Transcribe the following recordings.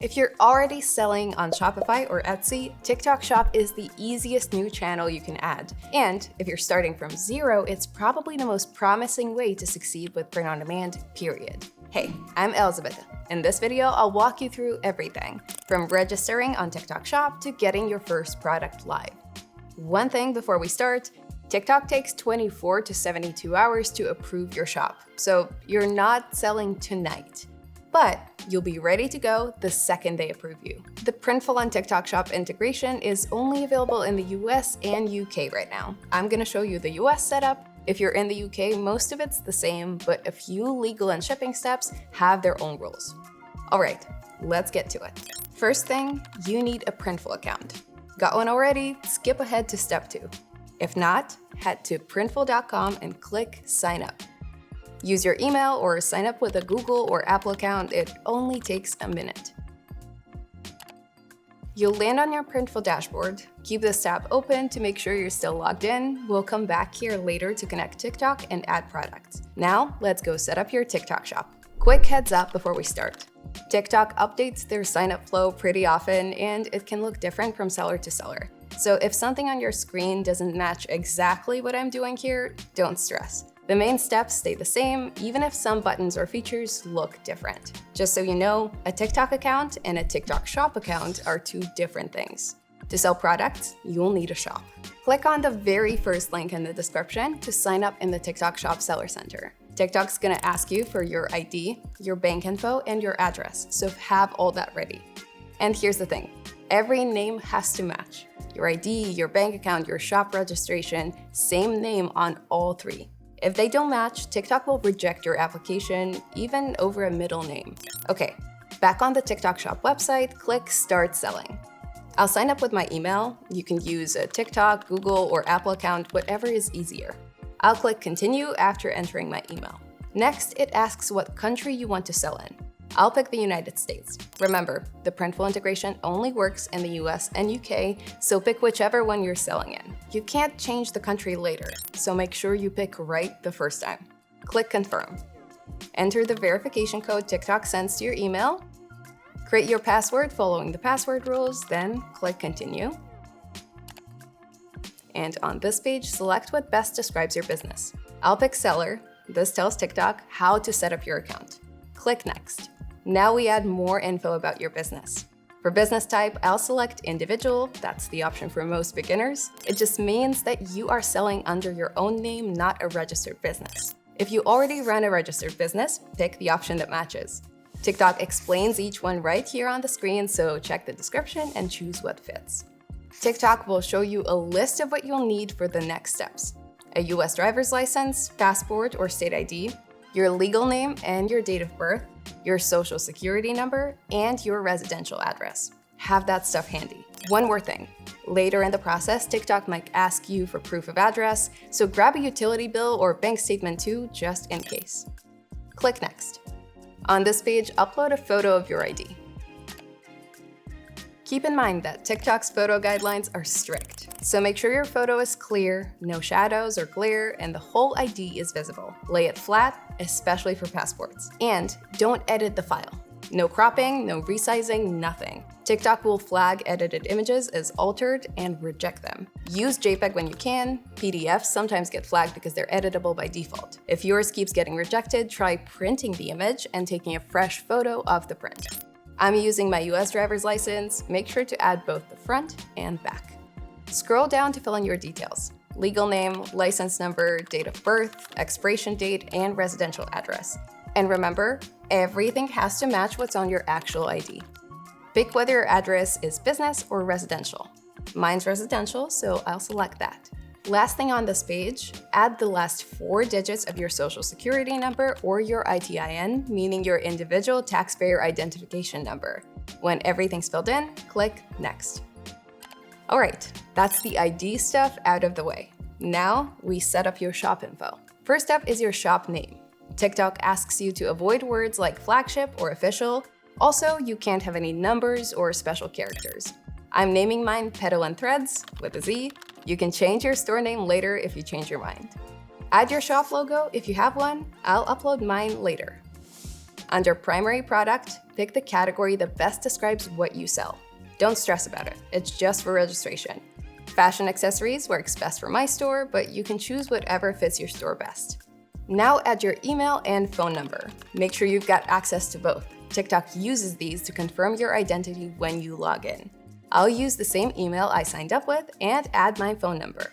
If you're already selling on Shopify or Etsy, TikTok Shop is the easiest new channel you can add. And if you're starting from zero, it's probably the most promising way to succeed with print on demand, period. Hey, I'm Elizabeth. In this video, I'll walk you through everything, from registering on TikTok Shop to getting your first product live. One thing before we start, TikTok takes 24 to 72 hours to approve your shop, so you're not selling tonight. But you'll be ready to go the second they approve you. The Printful on TikTok Shop integration is only available in the US and UK right now. I'm gonna show you the US setup. If you're in the UK, most of it's the same, but a few legal and shipping steps have their own rules. All right, let's get to it. First thing, you need a Printful account. Got one already? Skip ahead to step 2. If not, head to printful.com and click sign up. Use your email or sign up with a Google or Apple account. It only takes a minute. You'll land on your Printful dashboard. Keep this tab open to make sure you're still logged in. We'll come back here later to connect TikTok and add products. Now, let's go set up your TikTok shop. Quick heads up before we start. TikTok updates their sign-up flow pretty often, and it can look different from seller to seller. So if something on your screen doesn't match exactly what I'm doing here, don't stress. The main steps stay the same, even if some buttons or features look different. Just so you know, a TikTok account and a TikTok Shop account are two different things. To sell products, you'll need a shop. Click on the very first link in the description to sign up in the TikTok Shop Seller Center. TikTok's gonna ask you for your ID, your bank info, and your address, so have all that ready. And here's the thing, every name has to match. Your ID, your bank account, your shop registration, same name on all three. If they don't match, TikTok will reject your application, even over a middle name. Okay, back on the TikTok Shop website, click Start Selling. I'll sign up with my email. You can use a TikTok, Google, or Apple account, whatever is easier. I'll click Continue after entering my email. Next, it asks what country you want to sell in. I'll pick the United States. Remember, the Printful integration only works in the US and UK, so pick whichever one you're selling in. You can't change the country later, so make sure you pick right the first time. Click Confirm. Enter the verification code TikTok sends to your email. Create your password following the password rules, then click Continue. And on this page, select what best describes your business. I'll pick Seller. This tells TikTok how to set up your account. Click Next. Now we add more info about your business. For business type, I'll select individual. That's the option for most beginners. It just means that you are selling under your own name, not a registered business. If you already run a registered business, pick the option that matches. TikTok explains each one right here on the screen, so check the description and choose what fits. TikTok will show you a list of what you'll need for the next steps: a US driver's license, passport or state ID, your legal name and your date of birth, your social security number, and your residential address. Have that stuff handy. One more thing. Later in the process, TikTok might ask you for proof of address, so grab a utility bill or bank statement too, just in case. Click Next. On this page, upload a photo of your ID. Keep in mind that TikTok's photo guidelines are strict, so make sure your photo is clear, no shadows or glare, and the whole ID is visible. Lay it flat, especially for passports. And don't edit the file. No cropping, no resizing, nothing. TikTok will flag edited images as altered and reject them. Use JPEG when you can. PDFs sometimes get flagged because they're editable by default. If yours keeps getting rejected, try printing the image and taking a fresh photo of the print. I'm using my US driver's license. Make sure to add both the front and back. Scroll down to fill in your details: legal name, license number, date of birth, expiration date, and residential address. And remember, everything has to match what's on your actual ID. Pick whether your address is business or residential. Mine's residential, so I'll select that. Last thing on this page, add the last 4 digits of your social security number or your ITIN, meaning your individual taxpayer identification number. When everything's filled in, click Next. All right, that's the ID stuff out of the way. Now we set up your shop info. First up is your shop name. TikTok asks you to avoid words like flagship or official. Also, you can't have any numbers or special characters. I'm naming mine Petal and Threads with a Z. You can change your store name later if you change your mind. Add your shop logo if you have one. I'll upload mine later. Under Primary Product, pick the category that best describes what you sell. Don't stress about it, it's just for registration. Fashion accessories works best for my store, but you can choose whatever fits your store best. Now add your email and phone number. Make sure you've got access to both. TikTok uses these to confirm your identity when you log in. I'll use the same email I signed up with and add my phone number.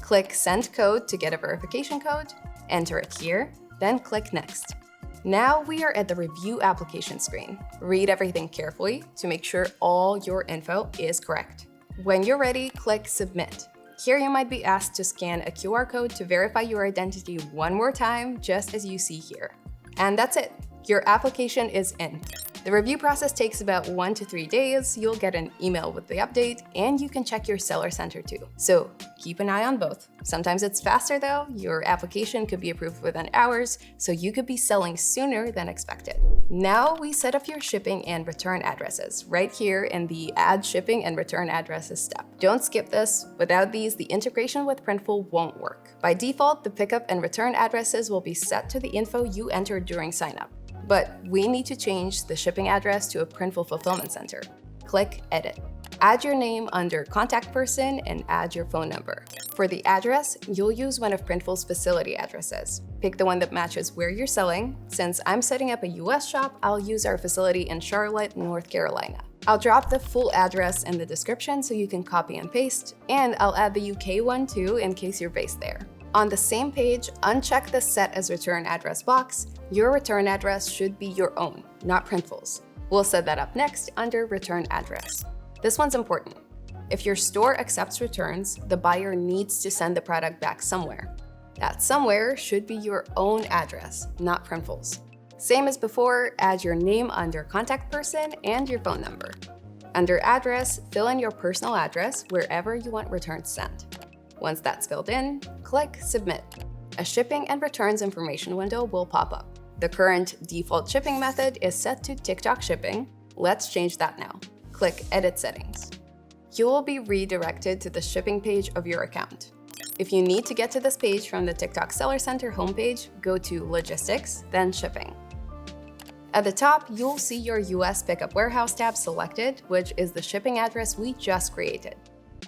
Click Send Code to get a verification code, enter it here, then click Next. Now we are at the Review Application screen. Read everything carefully to make sure all your info is correct. When you're ready, click Submit. Here you might be asked to scan a QR code to verify your identity one more time, just as you see here. And that's it. Your application is in. The review process takes about 1 to 3 days. You'll get an email with the update, and you can check your seller center too. So keep an eye on both. Sometimes it's faster though. Your application could be approved within hours, so you could be selling sooner than expected. Now we set up your shipping and return addresses right here in the Add Shipping and Return Addresses step. Don't skip this. Without these, the integration with Printful won't work. By default, the pickup and return addresses will be set to the info you entered during signup. But we need to change the shipping address to a Printful fulfillment center. Click Edit. Add your name under Contact Person and add your phone number. For the address, you'll use one of Printful's facility addresses. Pick the one that matches where you're selling. Since I'm setting up a US shop, I'll use our facility in Charlotte, North Carolina. I'll drop the full address in the description so you can copy and paste, and I'll add the UK one too in case you're based there. On the same page, uncheck the Set as Return Address box. Your return address should be your own, not Printful's. We'll set that up next under Return Address. This one's important. If your store accepts returns, the buyer needs to send the product back somewhere. That somewhere should be your own address, not Printful's. Same as before, add your name under Contact Person and your phone number. Under Address, fill in your personal address wherever you want returns sent. Once that's filled in, click Submit. A shipping and returns information window will pop up. The current default shipping method is set to TikTok shipping. Let's change that now. Click Edit Settings. You will be redirected to the shipping page of your account. If you need to get to this page from the TikTok Seller Center homepage, go to Logistics, then Shipping. At the top, you'll see your US Pickup Warehouse tab selected, which is the shipping address we just created.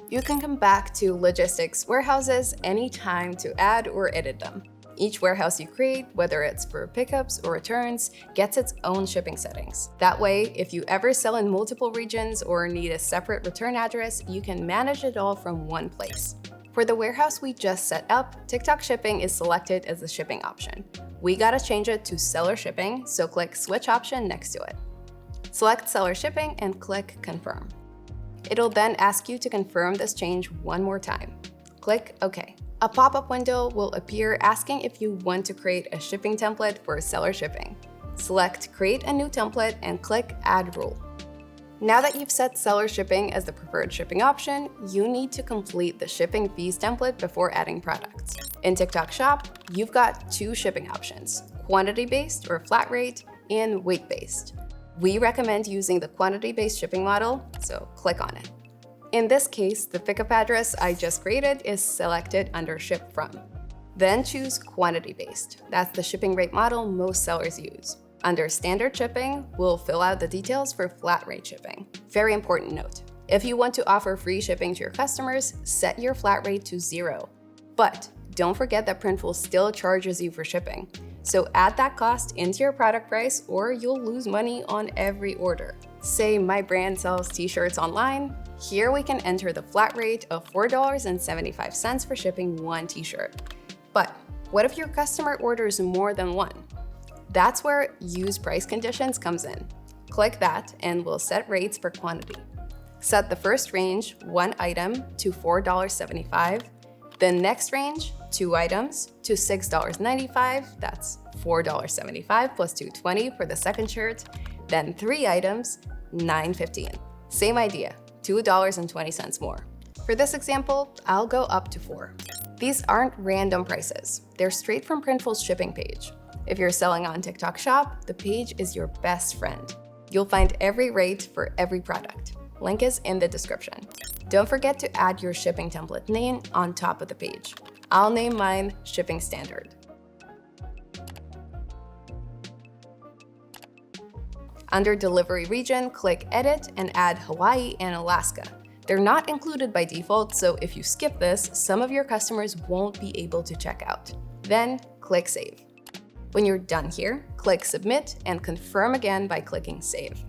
You can come back to Logistics Warehouses anytime to add or edit them. Each warehouse you create, whether it's for pickups or returns, gets its own shipping settings. That way, if you ever sell in multiple regions or need a separate return address, you can manage it all from one place. For the warehouse we just set up, TikTok Shipping is selected as the shipping option. We gotta change it to Seller Shipping, so click Switch option next to it. Select Seller Shipping and click Confirm. It'll then ask you to confirm this change one more time. Click OK. A pop-up window will appear asking if you want to create a shipping template for Seller Shipping. Select Create a new template and click Add Rule. Now that you've set Seller Shipping as the preferred shipping option, you need to complete the shipping fees template before adding products. In TikTok Shop, you've got two shipping options: quantity-based or flat rate, and weight-based. We recommend using the quantity-based shipping model, so click on it. In this case, the pickup address I just created is selected under Ship From. Then choose quantity-based. That's the shipping rate model most sellers use. Under Standard Shipping, we'll fill out the details for flat rate shipping. Very important note. If you want to offer free shipping to your customers, set your flat rate to 0. But don't forget that Printful still charges you for shipping. So add that cost into your product price or you'll lose money on every order. Say my brand sells t-shirts online. Here we can enter the flat rate of $4.75 for shipping one t-shirt. But what if your customer orders more than one? That's where Use Price Conditions comes in. Click that and we'll set rates per quantity. Set the first range, 1 item, to $4.75. The next range, 2 items, to $6.95. That's $4.75 plus $2.20 for the second shirt. Then 3 items, $9.15. Same idea, $2.20 more. For this example, I'll go up to 4. These aren't random prices. They're straight from Printful's shipping page. If you're selling on TikTok Shop, the page is your best friend. You'll find every rate for every product. Link is in the description. Don't forget to add your shipping template name on top of the page. I'll name mine Shipping Standard. Under Delivery Region, click Edit and add Hawaii and Alaska. They're not included by default, so if you skip this, some of your customers won't be able to check out. Then click Save. When you're done here, click Submit and confirm again by clicking Save.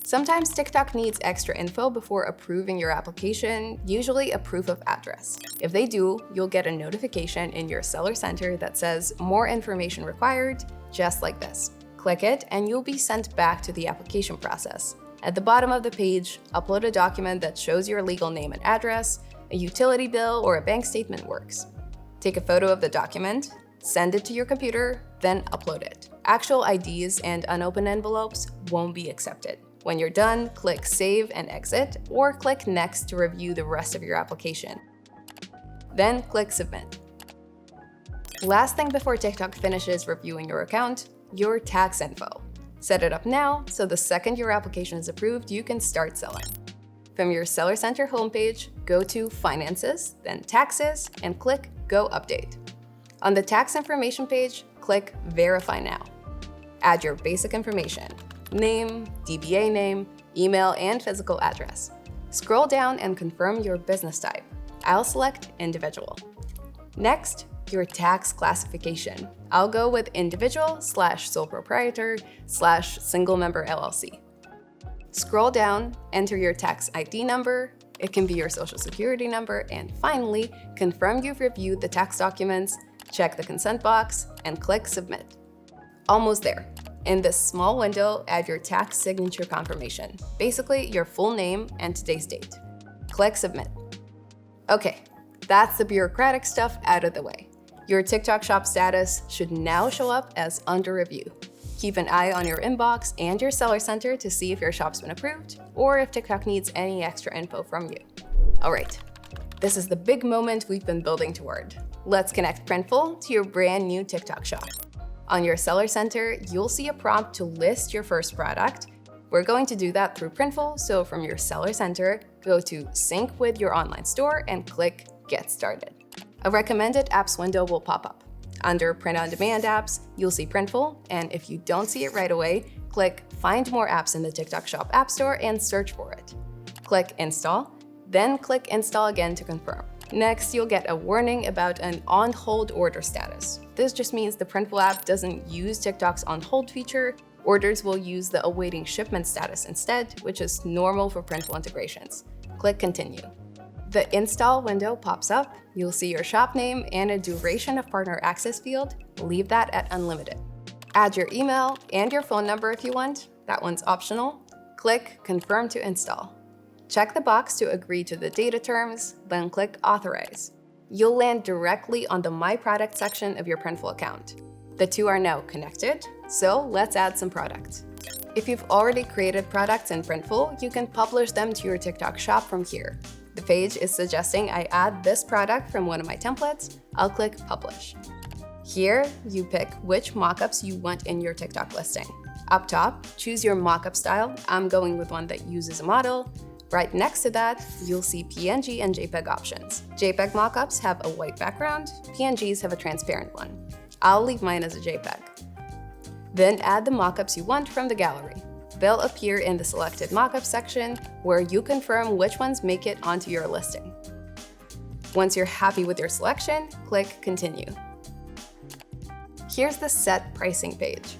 Sometimes TikTok needs extra info before approving your application, usually a proof of address. If they do, you'll get a notification in your Seller Center that says more information required, just like this. Click it and you'll be sent back to the application process. At the bottom of the page, upload a document that shows your legal name and address. A utility bill or a bank statement works. Take a photo of the document, send it to your computer, then upload it. Actual IDs and unopened envelopes won't be accepted. When you're done, click Save and Exit, or click Next to review the rest of your application. Then click Submit. Last thing before TikTok finishes reviewing your account, your tax info. Set it up now, so the second your application is approved, you can start selling. From your Seller Center homepage, go to Finances, then Taxes, and click Go Update. On the tax information page, click Verify Now. Add your basic information: name, DBA name, email, and physical address. Scroll down and confirm your business type. I'll select Individual. Next, your tax classification. I'll go with individual/sole proprietor/single member LLC. Scroll down, enter your tax ID number. It can be your social security number, and finally, confirm you've reviewed the tax documents, check the consent box, and click Submit. Almost there. In this small window, add your tax signature confirmation, basically your full name and today's date. Click Submit. Okay, that's the bureaucratic stuff out of the way. Your TikTok shop status should now show up as under review. Keep an eye on your inbox and your Seller Center to see if your shop's been approved or if TikTok needs any extra info from you. All right, this is the big moment we've been building toward. Let's connect Printful to your brand new TikTok shop. On your Seller Center, you'll see a prompt to list your first product. We're going to do that through Printful, so from your Seller Center, go to Sync with your online store and click Get Started. A recommended apps window will pop up. Under Print on Demand apps, you'll see Printful, and if you don't see it right away, click Find More Apps in the TikTok Shop App Store and search for it. Click Install, then click Install again to confirm. Next, you'll get a warning about an on-hold order status. This just means the Printful app doesn't use TikTok's on-hold feature. Orders will use the awaiting shipment status instead, which is normal for Printful integrations. Click Continue. The install window pops up. You'll see your shop name and a duration of partner access field. Leave that at unlimited. Add your email and your phone number if you want. That one's optional. Click Confirm to install. Check the box to agree to the data terms, then click Authorize. You'll land directly on the My Product section of your Printful account. The two are now connected, so let's add some products. If you've already created products in Printful, you can publish them to your TikTok shop from here. The page is suggesting I add this product from one of my templates. I'll click Publish. Here, you pick which mockups you want in your TikTok listing. Up top, choose your mockup style. I'm going with one that uses a model. Right next to that, you'll see PNG and JPEG options. JPEG mockups have a white background, PNGs have a transparent one. I'll leave mine as a JPEG. Then add the mockups you want from the gallery. They'll appear in the selected mockup section, where you confirm which ones make it onto your listing. Once you're happy with your selection, click Continue. Here's the Set Pricing page.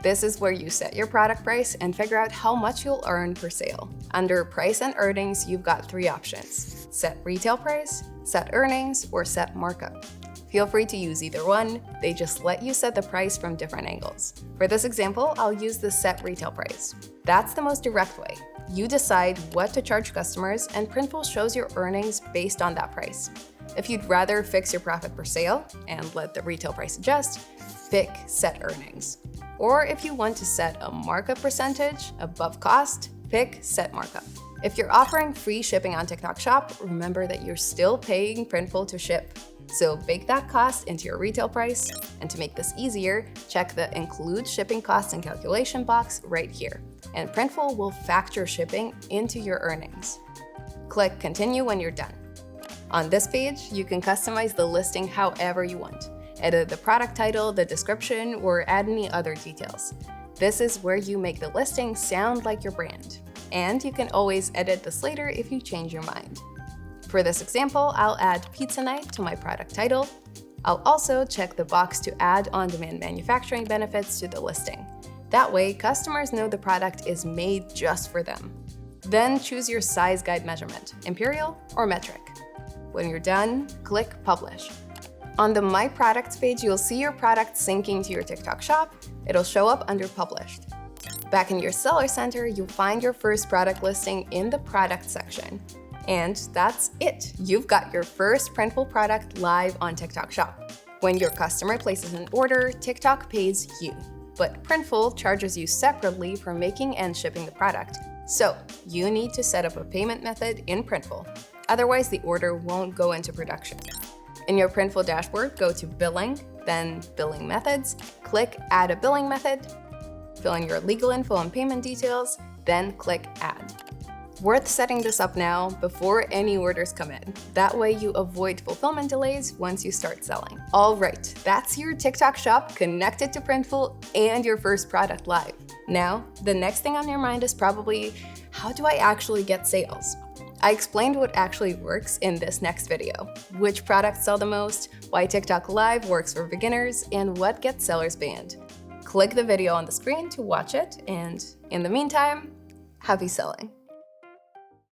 This is where you set your product price and figure out how much you'll earn per sale. Under Price and Earnings, you've got three options: Set Retail Price, Set Earnings, or Set Markup. Feel free to use either one, they just let you set the price from different angles. For this example, I'll use the Set Retail Price. That's the most direct way. You decide what to charge customers, and Printful shows your earnings based on that price. If you'd rather fix your profit per sale and let the retail price adjust, pick Set Earnings. Or if you want to set a markup percentage above cost, pick Set Markup. If you're offering free shipping on TikTok Shop, remember that you're still paying Printful to ship. So bake that cost into your retail price. And to make this easier, check the Include Shipping Costs and Calculation box right here. And Printful will factor shipping into your earnings. Click Continue when you're done. On this page, you can customize the listing however you want. Edit the product title, the description, or add any other details. This is where you make the listing sound like your brand. And you can always edit this later if you change your mind. For this example, I'll add pizza night to my product title. I'll also check the box to add on-demand manufacturing benefits to the listing. That way, customers know the product is made just for them. Then choose your size guide measurement, imperial or metric. When you're done, click Publish. On the My Products page, you'll see your product syncing to your TikTok shop. It'll show up under Published. Back in your Seller Center, you'll find your first product listing in the Product section. And that's it! You've got your first Printful product live on TikTok Shop. When your customer places an order, TikTok pays you. But Printful charges you separately for making and shipping the product. So you need to set up a payment method in Printful. Otherwise, the order won't go into production. In your Printful dashboard, go to Billing, then Billing Methods, click Add a Billing Method, fill in your legal info and payment details, then click Add. Worth setting this up now before any orders come in. That way you avoid fulfillment delays once you start selling. All right, that's your TikTok shop connected to Printful and your first product live. Now, the next thing on your mind is probably, how do I actually get sales? I explained what actually works in this next video, which products sell the most, why TikTok Live works for beginners, and what gets sellers banned. Click the video on the screen to watch it, and in the meantime, happy selling.